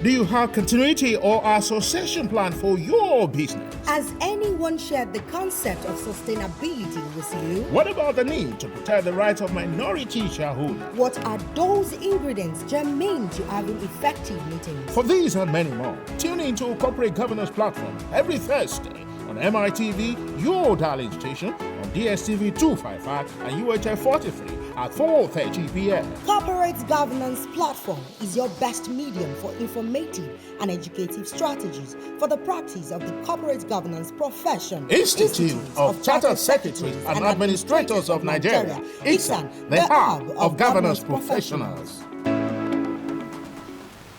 Do you have continuity or a succession plan for your business? Has anyone shared the concept of sustainability with you? What about the need to protect the rights of minority shareholders? What are those ingredients germane to having effective meetings? For these and many more, tune in to Corporate Governance Platform every Thursday on MITV, your darling station, on DSTV 255 and UHF 43 at 4:30 p.m. Corporate Governance Platform is your best medium for informative and educative strategies for the practice of the corporate governance profession. Institute of Chartered Secretaries and Administrators of Nigeria, ICSAN, the hub of governance professionals.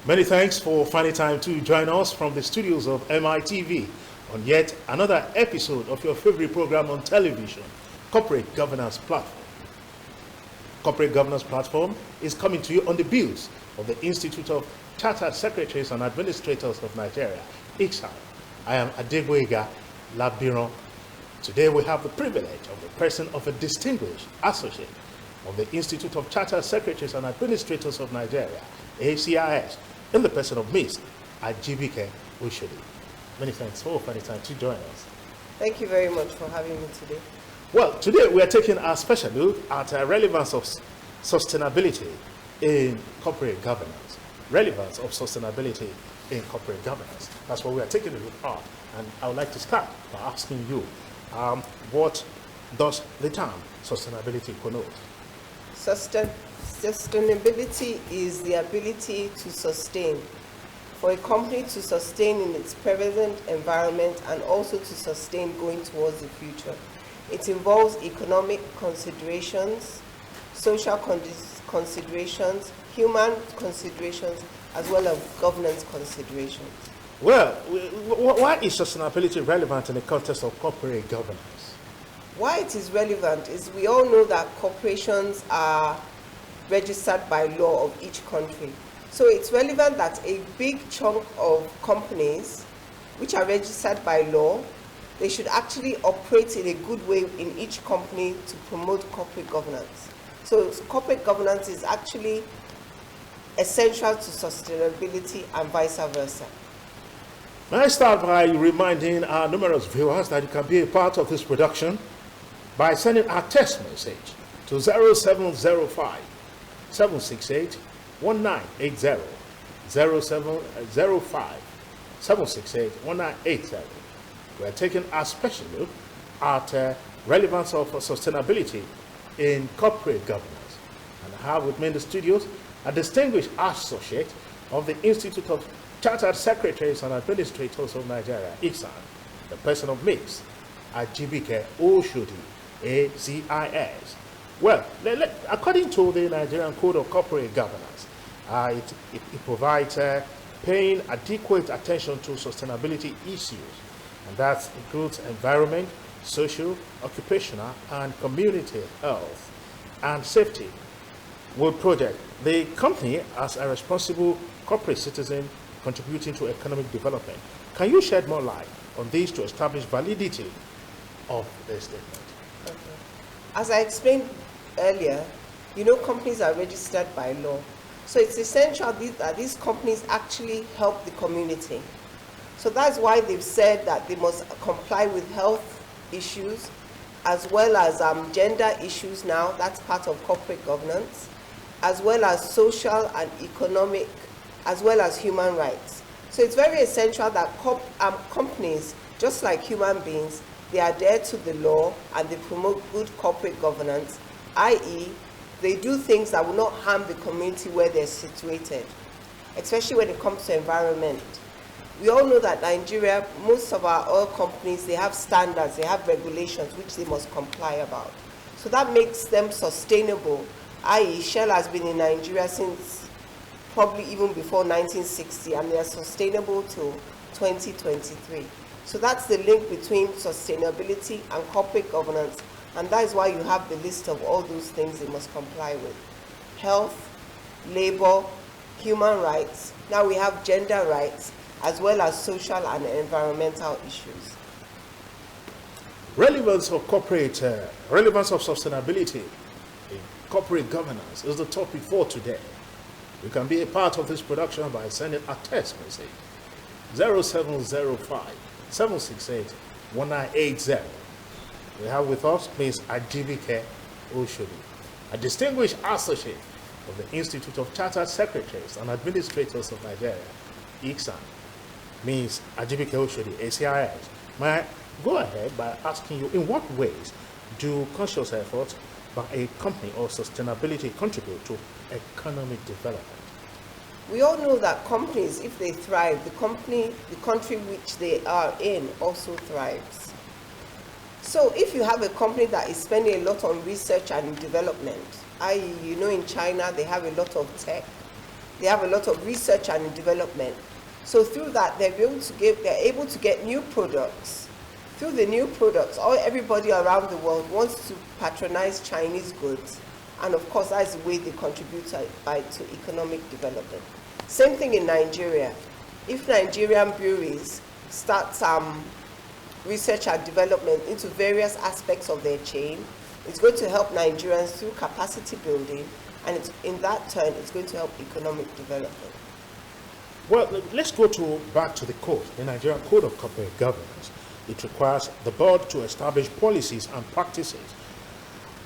Many thanks for finding time to join us from the studios of MITV on yet another episode of your favorite program on television, Corporate Governance Platform. Corporate Governance Platform is coming to you on the bills of the Institute of Chartered Secretaries and Administrators of Nigeria, ICSAN. I am Adegboyega Labiron. Today we have the privilege of the person of a distinguished associate of the Institute of Chartered Secretaries and Administrators of Nigeria, FCIS, in the person of Ms. AJIBIKE OSHODI. Many thanks for finding time to join us. Thank you very much for having me today. Well, today we are taking a special look at the relevance of sustainability in corporate governance. Relevance of sustainability in corporate governance. That's what we are taking a look at. And I would like to start by asking you, what does the term sustainability connote? Sustainability is the ability to sustain. For a company to sustain in its present environment and also to sustain going towards the future. It involves economic considerations, social considerations, human considerations, as well as governance considerations. Well, why is sustainability relevant in the context of corporate governance? Why it is relevant is we all know that corporations are registered by law of each country. So it's relevant that a big chunk of companies which are registered by law, they should actually operate in a good way in each company to promote corporate governance. So corporate governance is actually essential to sustainability and vice versa. May I start by reminding our numerous viewers that you can be a part of this production by sending a text message to 0705 768 1980, 0705 768 1980. We are taking a special look at relevance of sustainability in corporate governance. And I have with me in the studios a distinguished associate of the Institute of Chartered Secretaries and Administrators of Nigeria, ICSAN, the person of Ms. AJIBIKE OSHODI, ACIS. Well, according to the Nigerian Code of Corporate Governance, it provides paying adequate attention to sustainability issues, and that includes environment, social, occupational, and community health and safety. With project, the company as a responsible corporate citizen contributing to economic development. Can you shed more light on this to establish validity of the statement? Okay. As I explained earlier, companies are registered by law. So it's essential that these companies actually help the community. So that's why they've said that they must comply with health issues as well as gender issues now, that's part of corporate governance, as well as social and economic, as well as human rights. So it's very essential that companies, just like human beings, they adhere to the law and they promote good corporate governance, i.e., they do things that will not harm the community where they're situated, especially when it comes to environment. We all know that Nigeria, most of our oil companies, they have standards, they have regulations which they must comply about. So that makes them sustainable, i.e. Shell has been in Nigeria since probably even before 1960, and they are sustainable till 2023. So that's the link between sustainability and corporate governance, and that is why you have the list of all those things they must comply with. Health, labor, human rights, now we have gender rights, as well as social and environmental issues. Relevance of sustainability in corporate governance is the topic for today. You can be a part of this production by sending a text message 0705 768 1980. We have with us Ms. AJIBIKE OSHODI, a distinguished associate of the Institute of Chartered Secretaries and Administrators of Nigeria, ICSAN. Ms. AJIBIKE OSHODI, ACIS. May I go ahead by asking you, in what ways do conscious efforts by a company or sustainability contribute to economic development? We all know that companies, if they thrive, the country which they are in also thrives. So if you have a company that is spending a lot on research and development, i.e., you know, in China they have a lot of tech, they have a lot of research and development. So through that, they're able to get new products. Through the new products, everybody around the world wants to patronize Chinese goods, and of course that's the way they contribute to economic development. Same thing in Nigeria. If Nigerian breweries start research and development into various aspects of their chain, it's going to help Nigerians through capacity building, and in that turn, it's going to help economic development. Well, let's go back to the code, the Nigerian Code of Corporate Governance. It requires the board to establish policies and practices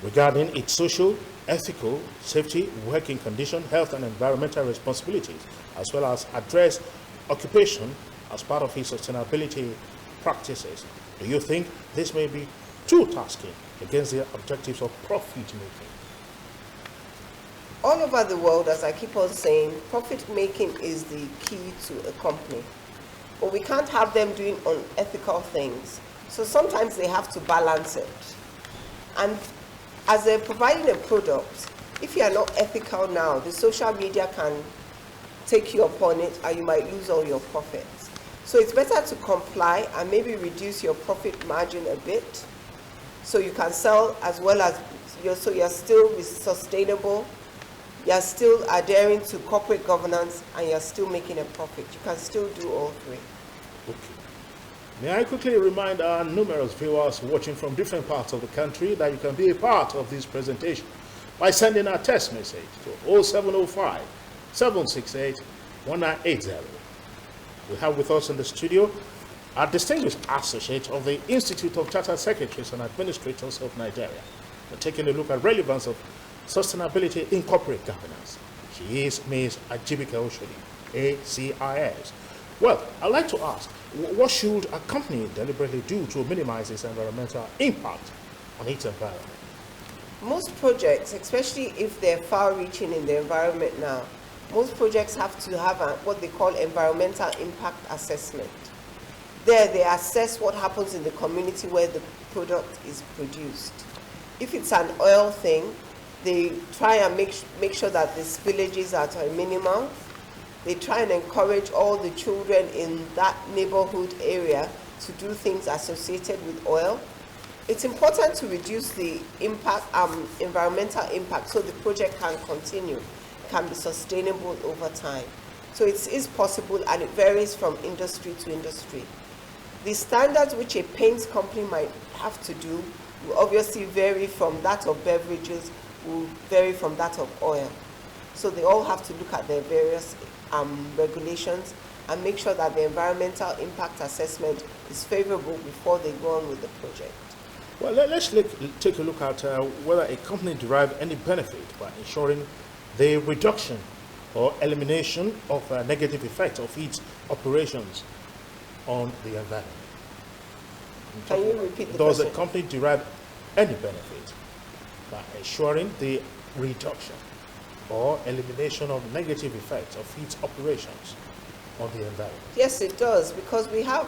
regarding its social, ethical, safety, working condition, health and environmental responsibilities, as well as address occupation as part of its sustainability practices. Do you think this may be too tasking against the objectives of profit making? All over the world, as I keep on saying, profit making is the key to a company. But we can't have them doing unethical things. So sometimes they have to balance it. And as they're providing a product, if you are not ethical now, the social media can take you upon it and you might lose all your profits. So it's better to comply and maybe reduce your profit margin a bit so you can sell as well as you're still sustainable, you're still adhering to corporate governance, and you're still making a profit. You can still do all three. Okay. May I quickly remind our numerous viewers watching from different parts of the country that you can be a part of this presentation by sending a text message to 0705 768 1980. We have with us in the studio a distinguished associate of the Institute of Chartered Secretaries and Administrators of Nigeria. We're taking a look at relevance of sustainability in corporate governance. She is Ms. AJIBIKE OSHODI, ACIS. Well, I'd like to ask, what should a company deliberately do to minimize its environmental impact on its environment? Most projects, especially if they're far-reaching in the environment now, most projects have to have what they call environmental impact assessment. There, they assess what happens in the community where the product is produced. If it's an oil thing, they try and make sure that the spillages are to a minimum. They try and encourage all the children in that neighborhood area to do things associated with oil. It's important to reduce the impact, environmental impact, so the project can continue, can be sustainable over time. So it is possible, and it varies from industry to industry. The standards which a paint company might have to do will obviously vary from that of beverages, will vary from that of oil. So they all have to look at their various regulations and make sure that the environmental impact assessment is favorable before they go on with the project. Well, let's take a look at whether a company derives any benefit by ensuring the reduction or elimination of negative effects of its operations on the environment. Can you repeat the question? Does a company derive any benefit by ensuring the reduction or elimination of negative effects of its operations on the environment? Yes, it does, because we have,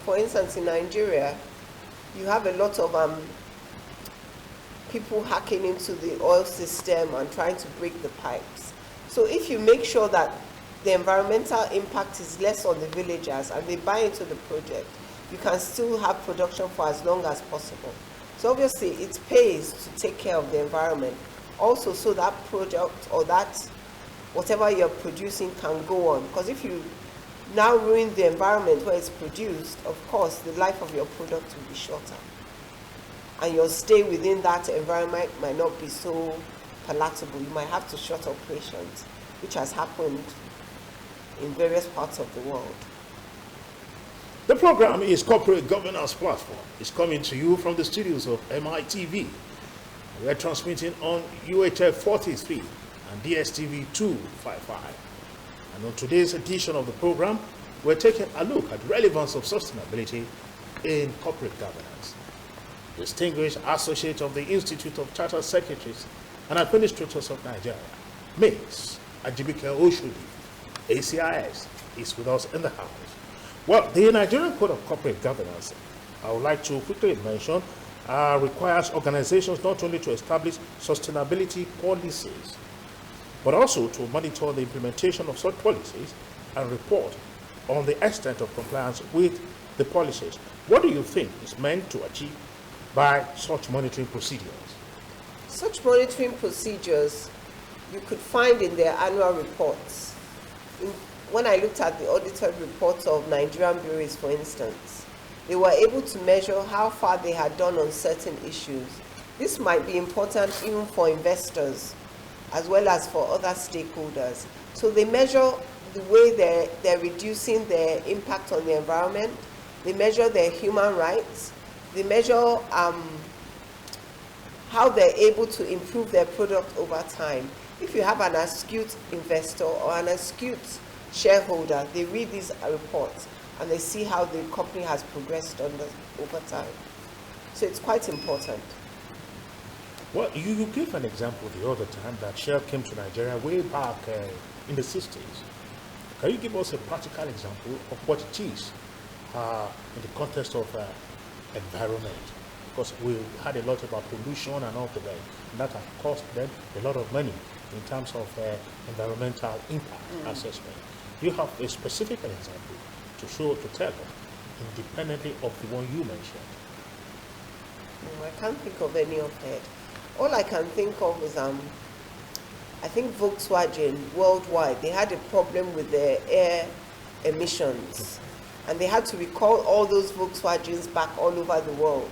for instance, in Nigeria, you have a lot of people hacking into the oil system and trying to break the pipes. So if you make sure that the environmental impact is less on the villagers and they buy into the project, you can still have production for as long as possible. So obviously it pays to take care of the environment. Also, so that product or that whatever you're producing can go on. Because if you now ruin the environment where it's produced, of course, the life of your product will be shorter. And your stay within that environment might not be so palatable. You might have to shut operations. which has happened in various parts of the world. The program is Corporate Governance Platform. It's coming to you from the studios of MITV. We're transmitting on UHF 43 and DSTV 255. And on today's edition of the program, we're taking a look at relevance of sustainability in corporate governance. Distinguished Associate of the Institute of Chartered Secretaries and Administrators of Nigeria, Ms. AJIBIKE OSHODI, ACIS, is with us in the house. Well, the Nigerian Code of Corporate Governance, I would like to quickly mention, requires organizations not only to establish sustainability policies, but also to monitor the implementation of such policies and report on the extent of compliance with the policies. What do you think is meant to achieve by such monitoring procedures? Such monitoring procedures you could find in their annual reports. When I looked at the audited reports of Nigerian bureaus, for instance, they were able to measure how far they had done on certain issues. This might be important even for investors as well as for other stakeholders. So they measure the way they're reducing their impact on the environment, they measure their human rights, they measure how they're able to improve their product over time. If you have an astute investor or an astute shareholder, they read these reports and they see how the company has progressed over time. So it's quite important. Well, you gave an example the other time that Shell came to Nigeria way back in the 60s. Can you give us a practical example of what it is in the context of environment? Because we had a lot about pollution and all of that, and that has cost them a lot of money in terms of environmental impact assessment. Do you have a specific example to tell us, independently of the one you mentioned? No, I can't think of any offhand. All I can think of is I think Volkswagen worldwide, they had a problem with their air emissions, and they had to recall all those Volkswagens back all over the world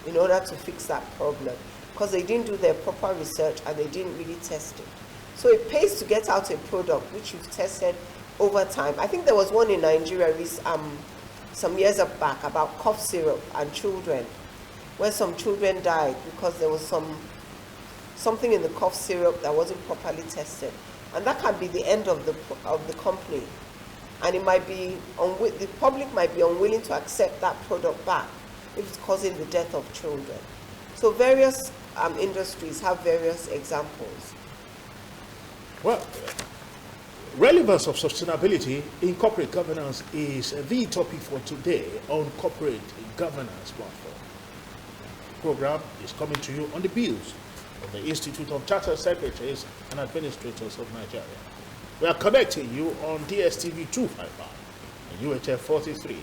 in order to fix that problem, because they didn't do their proper research and they didn't really test it. So it pays to get out a product which you've tested over time. I think there was one in Nigeria some years back about cough syrup and children, where some children died because there was something in the cough syrup that wasn't properly tested, and that can be the end of the company, and it might be the public might be unwilling to accept that product back if it's causing the death of children. So various industries have various examples. Well, relevance of sustainability in corporate governance is the topic for today on Corporate Governance Platform. The program is coming to you on the bills of the Institute of Chartered Secretaries and Administrators of Nigeria. We are connecting you on DSTV 255 and UHF 43.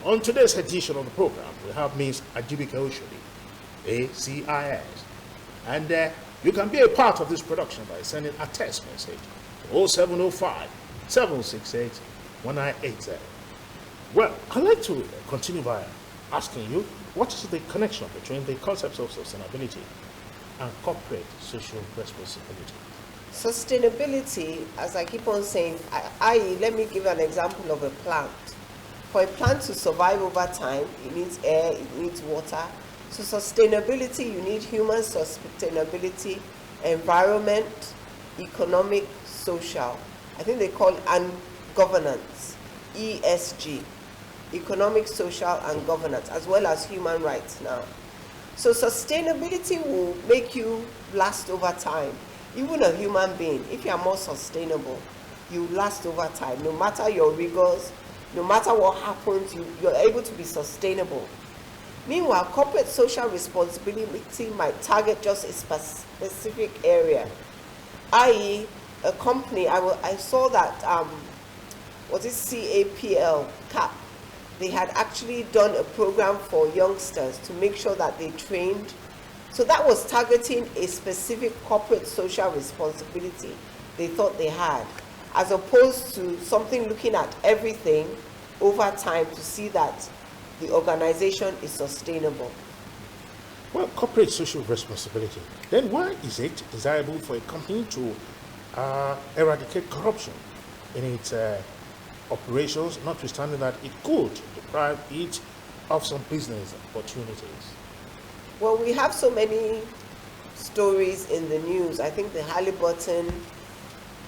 On today's edition of the program, we have Ms. AJIBIKE OSHODI, ACIS. And you can be a part of this production by sending a text message to 0705 768 1980. Well, I'd like to continue by asking you, what is the connection between the concepts of sustainability and corporate social responsibility? Sustainability, as I keep on saying, i.e., let me give an example of a plant. For a plant to survive over time, it needs air, it needs water. So sustainability, you need human sustainability, environment, economic, social. I think they call it and governance, ESG, economic, social, and governance, as well as human rights now. So sustainability will make you last over time. Even a human being, if you are more sustainable, you last over time. No matter your rigors, no matter what happens, you're able to be sustainable. Meanwhile, corporate social responsibility might target just a specific area, i.e., a company. I saw that was it CAP? They had actually done a program for youngsters to make sure that they trained. So that was targeting a specific corporate social responsibility they thought they had, as opposed to something looking at everything over time to see that the organization is sustainable. Well, corporate social responsibility. Then why is it desirable for a company to eradicate corruption in its operations, notwithstanding that it could deprive it of some business opportunities? Well, we have so many stories in the news. I think the Halliburton,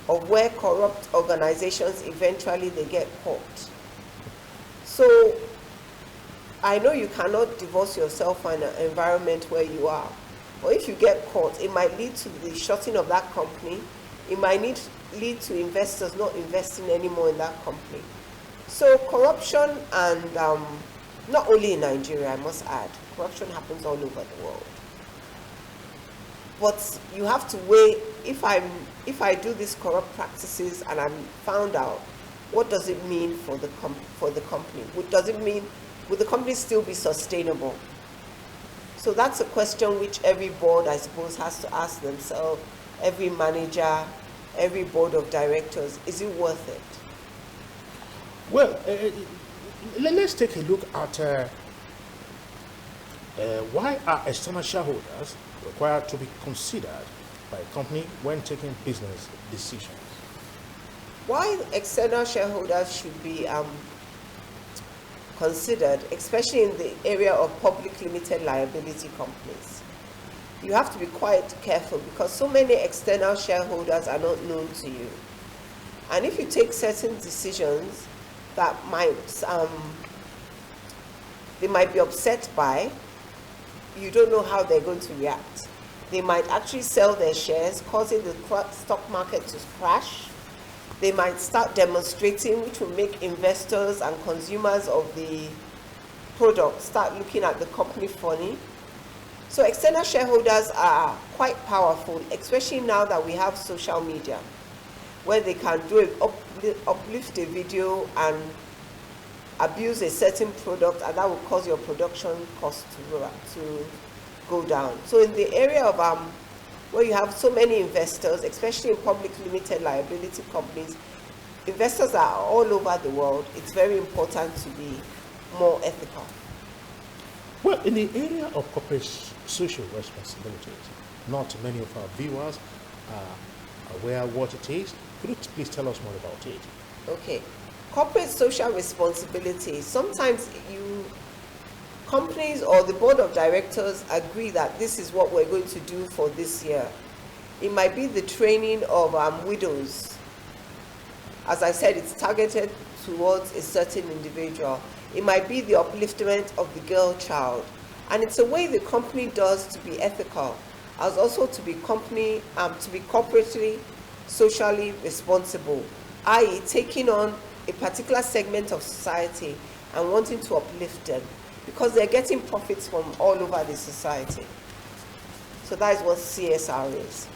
of where corrupt organizations eventually they get caught. So I know you cannot divorce yourself from an environment where you are, but if you get caught, it might lead to the shutting of that company. It might lead to investors not investing anymore in that company. So corruption, and not only in Nigeria, I must add, corruption happens all over the world. But you have to weigh, if I do these corrupt practices and I'm found out, what does it mean for the company? What does it mean? Will the company still be sustainable? So that's a question which every board, I suppose, has to ask themselves. Every manager, every board of directors, is it worth it? Well, let's take a look at why are external shareholders required to be considered by a company when taking business decisions? Why external shareholders should be considered, especially in the area of public limited liability companies. You have to be quite careful because so many external shareholders are not known to you. And if you take certain decisions that they might be upset by, you don't know how they're going to react. They might actually sell their shares, causing the stock market to crash. They might start demonstrating, which will make investors and consumers of the product start looking at the company funny. So external shareholders are quite powerful, especially now that we have social media, where they can uplift a video and abuse a certain product, and that will cause your production cost to go down. So in the area of where you have so many investors, especially in public limited liability companies, investors are all over the world. It's very important to be more ethical. Well, in the area of corporate social responsibilities, not many of our viewers are aware what it is. Could you please tell us more about it? Okay. Corporate social responsibility, sometimes companies or the board of directors agree that this is what we're going to do for this year. It might be the training of widows. As I said, it's targeted towards a certain individual. It might be the upliftment of the girl child. And it's a way the company does to be ethical, as also to be corporately, socially responsible, i.e. taking on a particular segment of society and wanting to uplift them, because they're getting profits from all over the society. So that is what CSR is.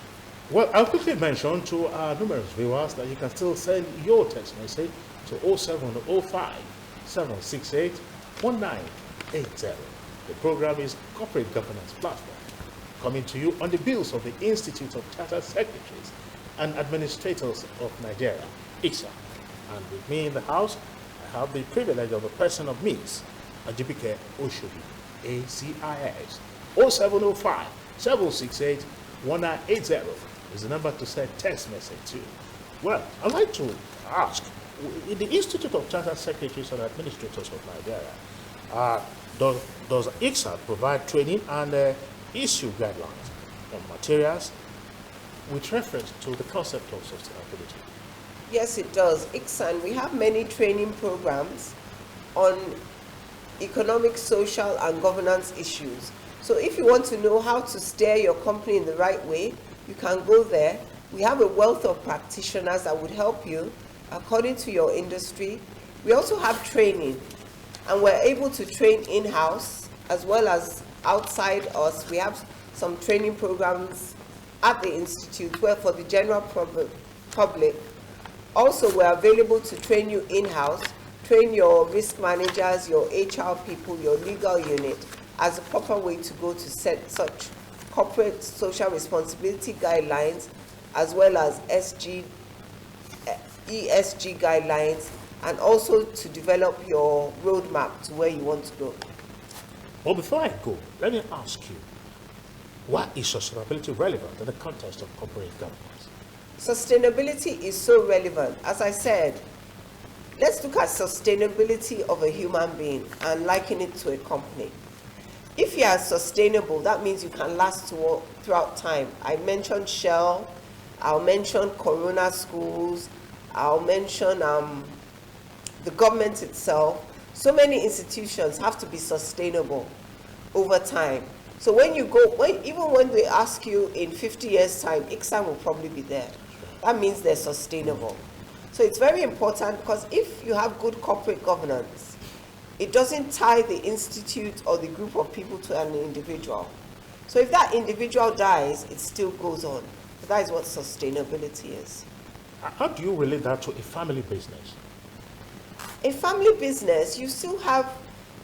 Well, I'll quickly mention to our numerous viewers that you can still send your text message to 0705 768 1980. The program is Corporate Governance Platform, coming to you on the bills of the Institute of Chartered Secretaries and Administrators of Nigeria, ICSAN. And with me in the house, I have the privilege of a person of means, AJIBIKE OSHODI, ACIS. 0705 768 1980 is the number to send text message to. Well, I'd like to ask, in the Institute of Chartered Secretaries and Administrators of Nigeria, does ICSAN provide training and issue guidelines on materials with reference to the concept of sustainability? Yes, it does. ICSAN, we have many training programs on economic, social, and governance issues. So if you want to know how to steer your company in the right way, you can go there. We have a wealth of practitioners that would help you according to your industry. We also have training, and we're able to train in-house as well as outside us. We have some training programs at the Institute where for the general public. Also, we're available to train you in-house, train your risk managers, your HR people, your legal unit as a proper way to go to set such corporate social responsibility guidelines, as well as ESG guidelines, and also to develop your roadmap to where you want to go. Well, before I go, let me ask you, why is sustainability relevant in the context of corporate governance? Sustainability is so relevant. As I said, let's look at sustainability of a human being and liken it to a company. If you are sustainable, that means you can last throughout time. I mentioned Shell, I'll mention Corona schools, I'll mention the government itself. So many institutions have to be sustainable over time. So when you go, even when they ask you in 50 years' time, ICSAN will probably be there. That means they're sustainable. So it's very important, because if you have good corporate governance, it doesn't tie the institute or the group of people to an individual. So if that individual dies, it still goes on. So that is what sustainability is. How do you relate that to a family business? A family business, you still have,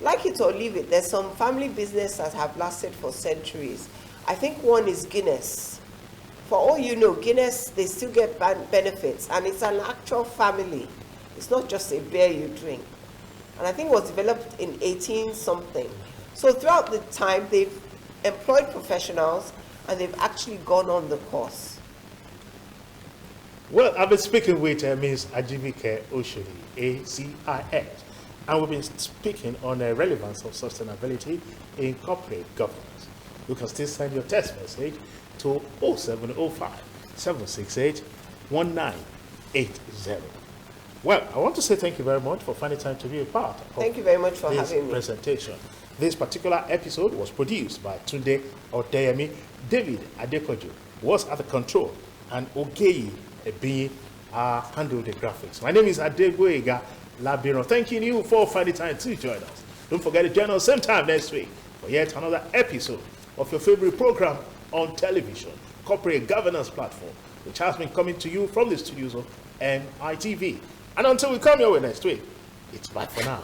like it or leave it, there's some family business that have lasted for centuries. I think one is Guinness. For all you know, Guinness, they still get benefits, and it's an actual family. It's not just a beer you drink. And I think it was developed in 18-something. So throughout the time, they've employed professionals, and they've actually gone on the course. Well, I've been speaking with Ms. AJIBIKE OSHODI, ACIS, and we've been speaking on the relevance of sustainability in corporate governance. You can still send your text message to 0705 768 1980. Well, I want to say thank you very much for finding time to be a part of Thank you very much for this having me. presentation. This particular episode was produced by Tunde Odeyemi. David Adekoju was at the control, and Ogeyi Ebi handled the graphics. My name is Adegboyega Labiron. Thanking you for finding time to join us. Don't forget to join us same time next week for yet another episode of your favorite program on television, Corporate Governance Platform, which has been coming to you from the studios of MITV. And until we come your way next week, it's bye for now.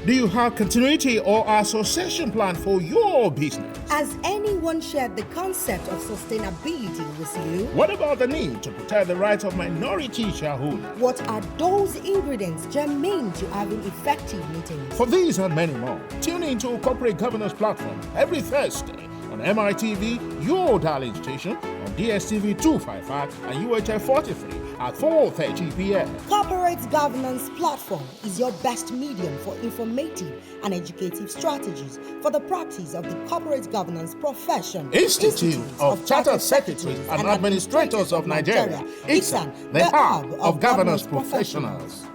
Do you have continuity or association plan for your business? Has anyone shared the concept of sustainability with you? What about the need to protect the rights of minority shareholders? What are those ingredients germane to having effective meetings? For these and many more, tune into Corporate Governance Platform every Thursday on MITV, your darling station, on DSTV 255 and UHF 43 at 4:30 p.m. Corporate Governance Platform is your best medium for informative and educative strategies for the practice of the corporate governance profession. Institute of Chartered Secretaries and Administrators of Nigeria, ICSAN, the hub of governance professionals.